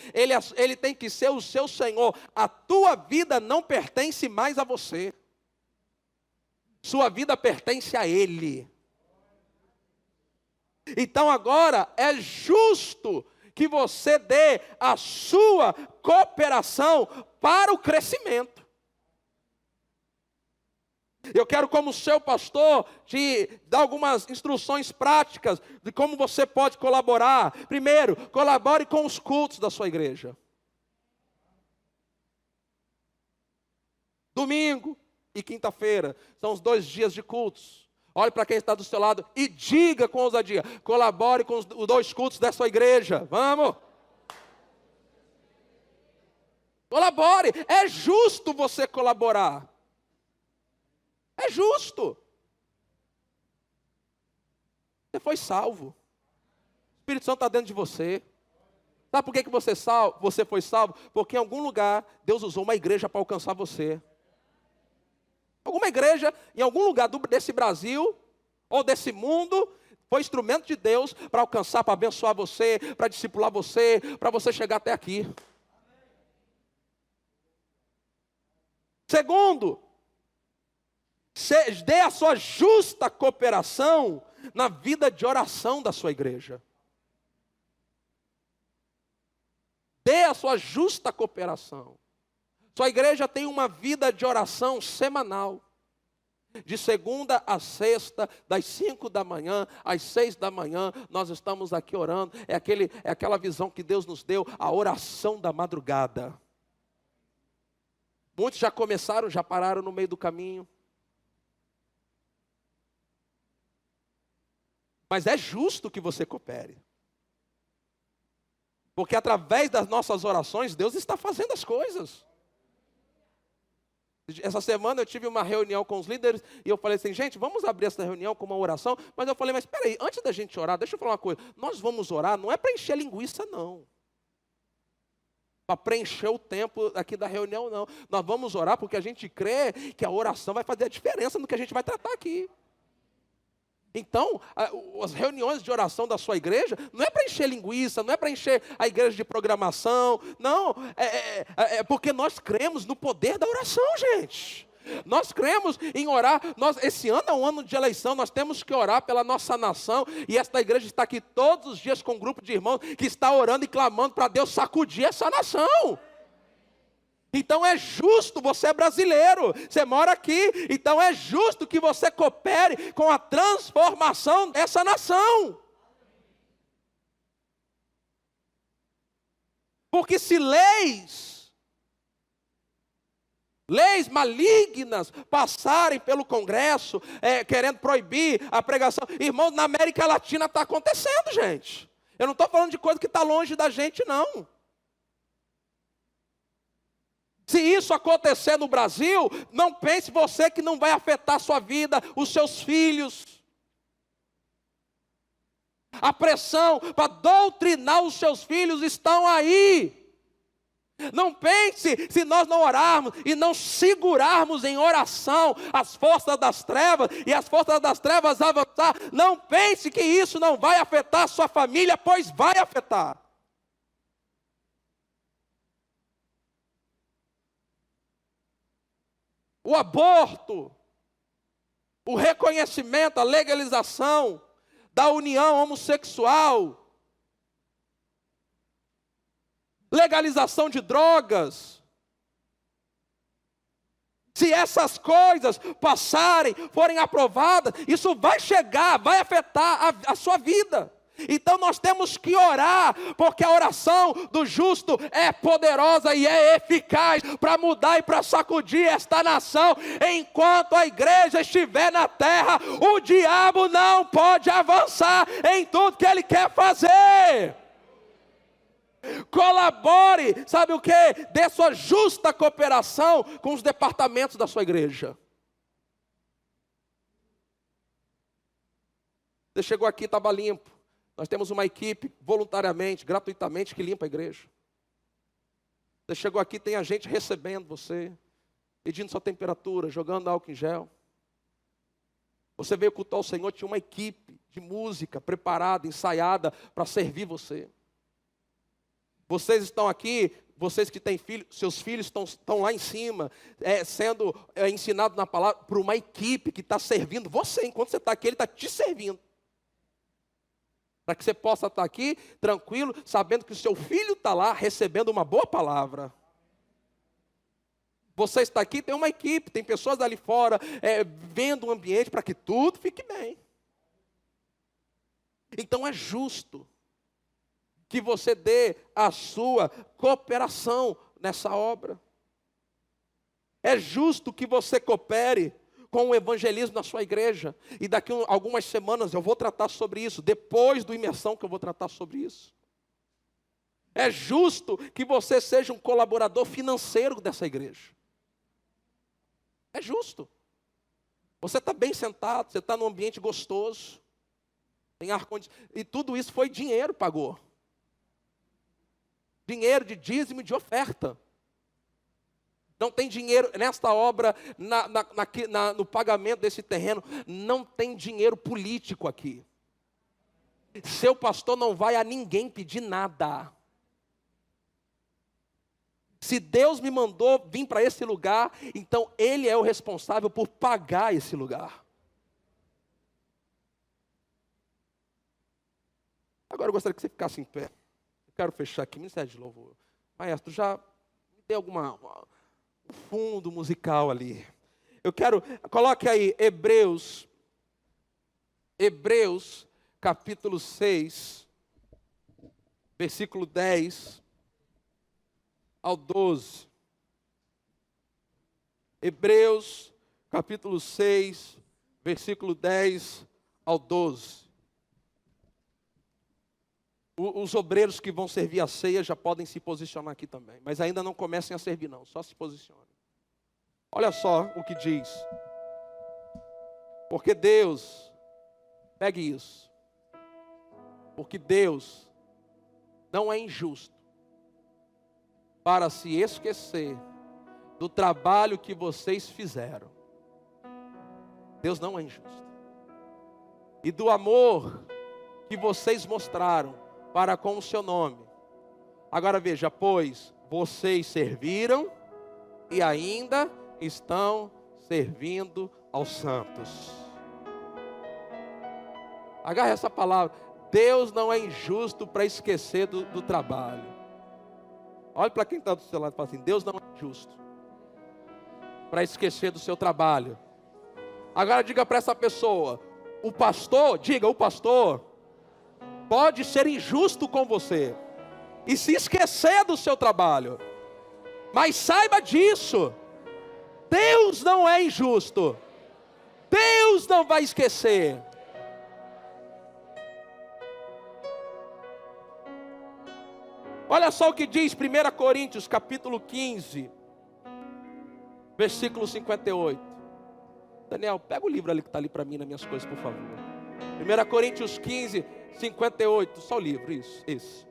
ele tem que ser o seu Senhor. A tua vida não pertence mais a você, sua vida pertence a Ele. Então agora é justo que você dê a sua cooperação para o crescimento. Eu quero, como seu pastor, te dar algumas instruções práticas de como você pode colaborar. Primeiro, colabore com os cultos da sua igreja. Domingo e quinta-feira são os 2 dias de cultos. Olhe para quem está do seu lado e diga com ousadia: colabore com os 2 cultos da sua igreja. Vamos! Colabore. É justo você colaborar. É justo. Você foi salvo. O Espírito Santo está dentro de você. Sabe por que você foi salvo? Porque em algum lugar Deus usou uma igreja para alcançar você. Alguma igreja, em algum lugar desse Brasil, ou desse mundo, foi instrumento de Deus para alcançar, para abençoar você, para discipular você, para você chegar até aqui. Segundo, dê a sua justa cooperação na vida de oração da sua igreja. Dê a sua justa cooperação. Sua igreja tem uma vida de oração semanal. De segunda a sexta, das 5 da manhã às 6 da manhã, nós estamos aqui orando. É aquela visão que Deus nos deu, a oração da madrugada. Muitos já começaram, já pararam no meio do caminho. Mas é justo que você coopere. Porque através das nossas orações, Deus está fazendo as coisas. Essa semana eu tive uma reunião com os líderes e eu falei assim: gente, vamos abrir essa reunião com uma oração. Mas eu falei: mas espera aí, antes da gente orar, deixa eu falar uma coisa. Nós vamos orar, não é para encher linguiça, não. Para preencher o tempo aqui da reunião, não. Nós vamos orar porque a gente crê que a oração vai fazer a diferença no que a gente vai tratar aqui. Então, as reuniões de oração da sua igreja não é para encher linguiça, não é para encher a igreja de programação, não, é porque nós cremos no poder da oração, gente. Nós cremos em orar. Esse ano é um ano de eleição, nós temos que orar pela nossa nação, e esta igreja está aqui todos os dias com um grupo de irmãos que está orando e clamando para Deus sacudir essa nação. Então é justo, você é brasileiro, você mora aqui, então é justo que você coopere com a transformação dessa nação. Porque se leis leis malignas passarem pelo Congresso, querendo proibir a pregação. Irmão, na América Latina está acontecendo, gente. Eu não estou falando de coisa que está longe da gente, não. Se isso acontecer no Brasil, não pense você que não vai afetar a sua vida, os seus filhos. A pressão para doutrinar os seus filhos estão aí. Não pense, se nós não orarmos e não segurarmos em oração as forças das trevas, e as forças das trevas avançar, não pense que isso não vai afetar a sua família, pois vai afetar. O aborto, o reconhecimento, a legalização da união homossexual, legalização de drogas. Se essas coisas passarem, forem aprovadas, isso vai chegar, vai afetar a sua vida. Então nós temos que orar, porque a oração do justo é poderosa e é eficaz para mudar e para sacudir esta nação. Enquanto a igreja estiver na terra, o diabo não pode avançar em tudo que ele quer fazer. Colabore, sabe o que? Dê sua justa cooperação com os departamentos da sua igreja. Você chegou aqui, estava limpo. Nós temos uma equipe, voluntariamente, gratuitamente, que limpa a igreja. Você chegou aqui, tem a gente recebendo você, medindo sua temperatura, jogando álcool em gel. Você veio cultuar o Senhor, tinha uma equipe de música preparada, ensaiada para servir você. Vocês estão aqui, vocês que têm filhos, seus filhos estão lá em cima, sendo ensinados na palavra por uma equipe que está servindo você. Enquanto você está aqui, ele está te servindo. Para que você possa estar aqui tranquilo, sabendo que o seu filho está lá recebendo uma boa palavra. Você está aqui, tem uma equipe, tem pessoas ali fora, vendo o ambiente para que tudo fique bem. Então é justo que você dê a sua cooperação nessa obra. É justo que você coopere com o evangelismo na sua igreja. E daqui a algumas semanas eu vou tratar sobre isso. Depois do imersão que eu vou tratar sobre isso. É justo que você seja um colaborador financeiro dessa igreja. É justo. Você está bem sentado, você está num ambiente gostoso. Tem ar-condicionado. E tudo isso foi dinheiro pagou. Dinheiro de dízimo e de oferta. Não tem dinheiro nesta obra, no pagamento desse terreno, não tem dinheiro político aqui. Seu pastor não vai a ninguém pedir nada. Se Deus me mandou vir para esse lugar, então Ele é o responsável por pagar esse lugar. Agora eu gostaria que você ficasse em pé. Eu quero fechar aqui, Ministério de Louvor. Maestro, já me dê alguma fundo musical ali. Eu quero, coloque aí Hebreus capítulo 6, versículo 10 ao 12. Hebreus capítulo 6, versículo 10 ao 12. Os obreiros que vão servir a ceia já podem se posicionar aqui também. Mas ainda não comecem a servir não, só se posicionem. Olha só o que diz. Porque Deus, pegue isso. Porque Deus não é injusto para se esquecer do trabalho que vocês fizeram. Deus não é injusto. E do amor que vocês mostraram para com o seu nome. Agora veja, pois vocês serviram e ainda estão servindo aos santos. Agarre essa palavra. Deus não é injusto para esquecer do trabalho. Olhe para quem está do seu lado e fala assim: Deus não é injusto para esquecer do seu trabalho. Agora diga para essa pessoa: o pastor pode ser injusto com você e se esquecer do seu trabalho, mas saiba disso, Deus não é injusto. Deus não vai esquecer. Olha só o que diz 1 Coríntios capítulo 15, versículo 58. Daniel, pega o livro ali que está ali para mim, nas minhas coisas, por favor. 1 Coríntios 15, 58. Só o livro, isso.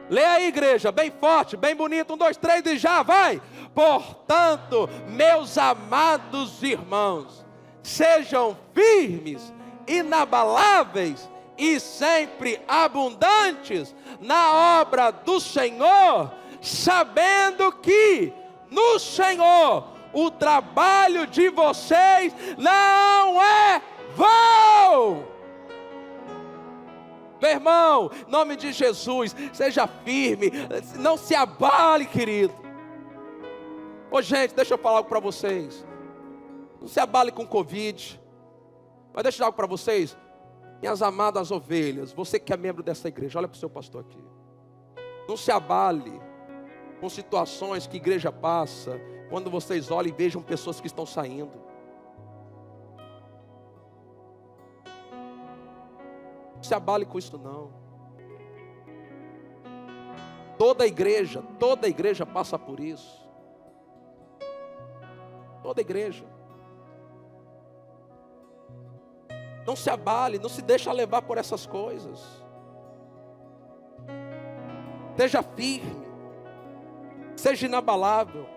Leia aí, igreja, bem forte, bem bonito. 1, 2, 3 e já vai. Portanto, meus amados irmãos, sejam firmes, inabaláveis e sempre abundantes na obra do Senhor, sabendo que no Senhor o trabalho de vocês não é vão. Meu irmão, em nome de Jesus, seja firme, não se abale, querido. Ô gente, deixa eu falar algo para vocês. Não se abale com Covid. Mas deixa eu dar algo para vocês. Minhas amadas ovelhas, você que é membro dessa igreja, olha para o seu pastor aqui. Não se abale com situações que a igreja passa, quando vocês olham e vejam pessoas que estão saindo. Não se abale com isso não. Toda a igreja passa por isso. Toda a igreja. Não se abale, não se deixa levar por essas coisas. Seja firme, seja inabalável.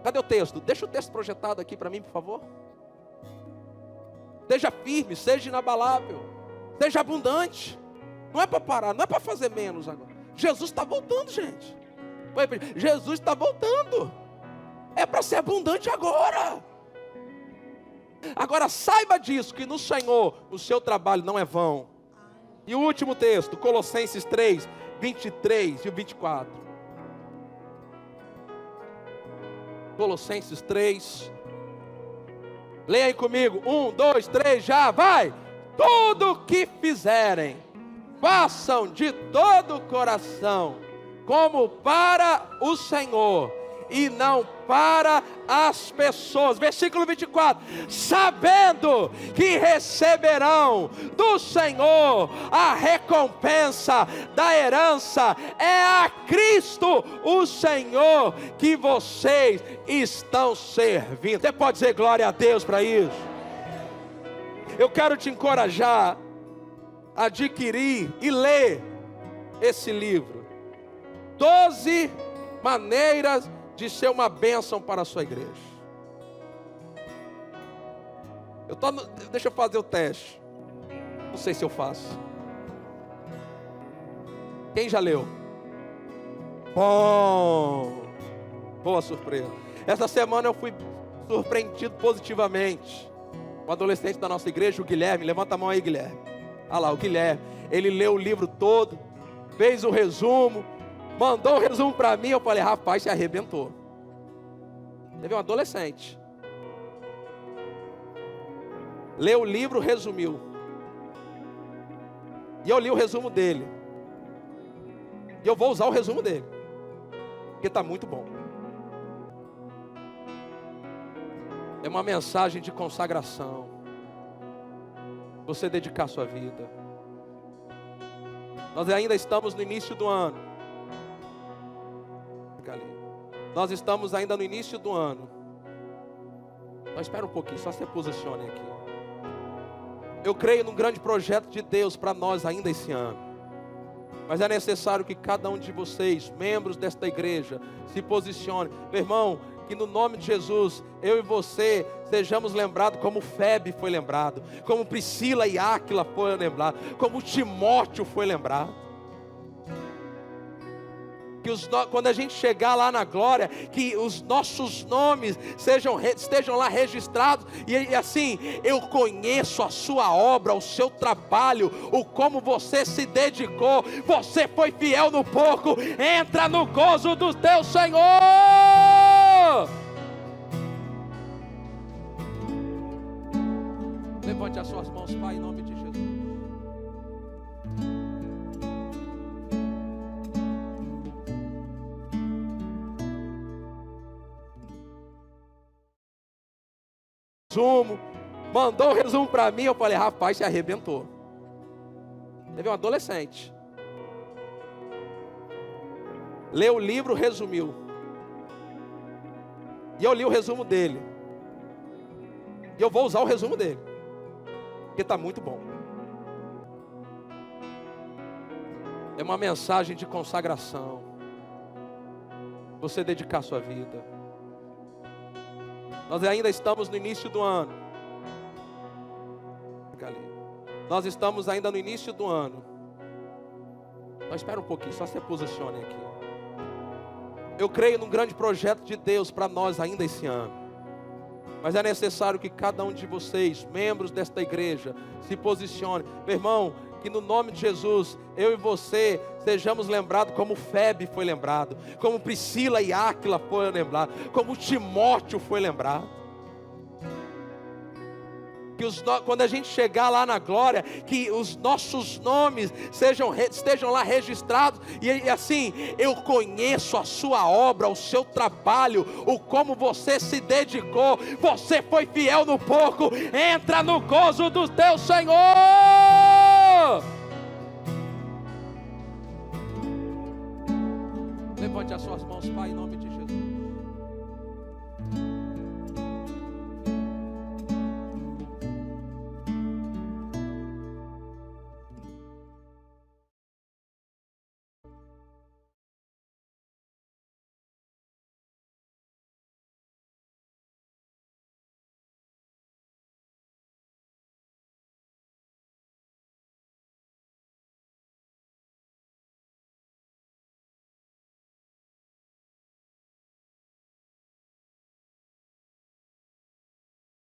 Cadê o texto? Deixa o texto projetado aqui para mim, por favor. Seja firme, seja inabalável, seja abundante. Não é para parar, não é para fazer menos agora. Jesus está voltando, gente. Jesus está voltando. É para ser abundante agora. Agora saiba disso, que no Senhor o seu trabalho não é vão. E o último texto, Colossenses 3, 23 e 24. Colossenses 3. Leia aí comigo. 1, 2, 3, já vai. Tudo o que fizerem, façam de todo o coração, como para o Senhor, e não para as pessoas. Versículo 24. Sabendo que receberão do Senhor a recompensa da herança, é a Cristo o Senhor que vocês estão servindo. Você pode dizer glória a Deus para isso? Eu quero te encorajar a adquirir e ler esse livro. 12 maneiras de ser uma bênção para a sua igreja. Deixa eu fazer o teste. Não sei se eu faço. Quem já leu? Bom. Boa surpresa. Essa semana eu fui surpreendido positivamente. Um adolescente da nossa igreja, o Guilherme. Levanta a mão aí, Guilherme. Olha lá, o Guilherme. Ele leu o livro todo, fez o resumo, mandou o resumo para mim. Eu falei, rapaz, se arrebentou. Teve um adolescente. Leu o livro, resumiu. E eu li o resumo dele. E eu vou usar o resumo dele, porque está muito bom. É uma mensagem de consagração. Você dedicar sua vida. Nós ainda estamos no início do ano. Nós estamos ainda no início do ano. Então espera um pouquinho, só se posicione aqui. Eu creio num grande projeto de Deus para nós ainda esse ano. Mas é necessário que cada um de vocês, membros desta igreja, se posicione. Meu irmão, que no nome de Jesus, eu e você sejamos lembrados como Febe foi lembrado, como Priscila e Áquila foram lembrados, como Timóteo foi lembrado. Que quando a gente chegar lá na glória, que os nossos nomes estejam lá registrados, e assim, eu conheço a sua obra, o seu trabalho, o como você se dedicou, você foi fiel no pouco, entra no gozo do teu Senhor. Levante as suas mãos, Pai, em nome de Jesus. resumo, mandou o resumo para mim, eu falei, rapaz, se arrebentou. Teve um adolescente, leu o livro, resumiu, e eu li o resumo dele, e eu vou usar o resumo dele, porque está muito bom. É uma mensagem de consagração, você dedicar a sua vida. Nós ainda estamos no início do ano. Nós estamos ainda no início do ano. Então espera um pouquinho, só se posicione aqui. Eu creio num grande projeto de Deus para nós ainda esse ano. Mas é necessário que cada um de vocês, membros desta igreja, se posicione. Meu irmão, que no nome de Jesus, eu e você sejamos lembrados como Febe foi lembrado, como Priscila e Áquila foram lembrados, como Timóteo foi lembrado. Que quando a gente chegar lá na glória, que os nossos nomes estejam lá registrados, e assim, eu conheço a sua obra, o seu trabalho, o como você se dedicou, você foi fiel no pouco, entra no gozo do teu Senhor. Levante as suas mãos, Pai, em nome de